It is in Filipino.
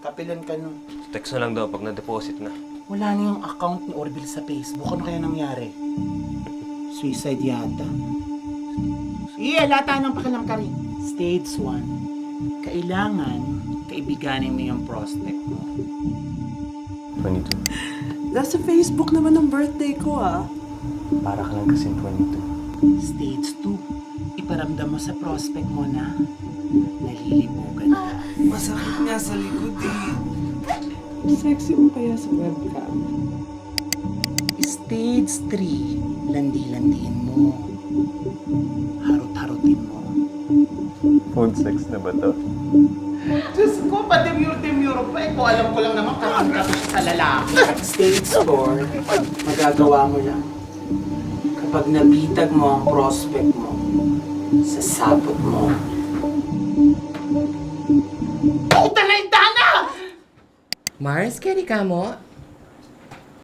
Kapilan ka nun. Text na lang daw pag na-deposit na. Wala na yung account ni Orville sa Facebook. Ano kaya nangyari? Suicide yata. Lata ng pakialam ka rin. Stage 1. Kailangan kaibiganin mo yung prospect mo. 22. Nasa Facebook naman ang birthday ko Para ka lang kasing 22. Stage 2. Iparamdam mo sa prospect mo na nalilimugan ka. Masakit nga sa likod eh. Sexy mo kaya sa webcam. Stage 3. Landi-landiin mo. Harot-harotin mo. Phone sex na ba to? Diyos ko, pa-demure-demure pa eh. Kung alam ko lang naman kakanta sa lalaki. Stage 4. Magagawa mo lang. Kapag nabitag mo ang prospect mo, sasabot mo. Puta na yung dana! Mars, kaya ka mo?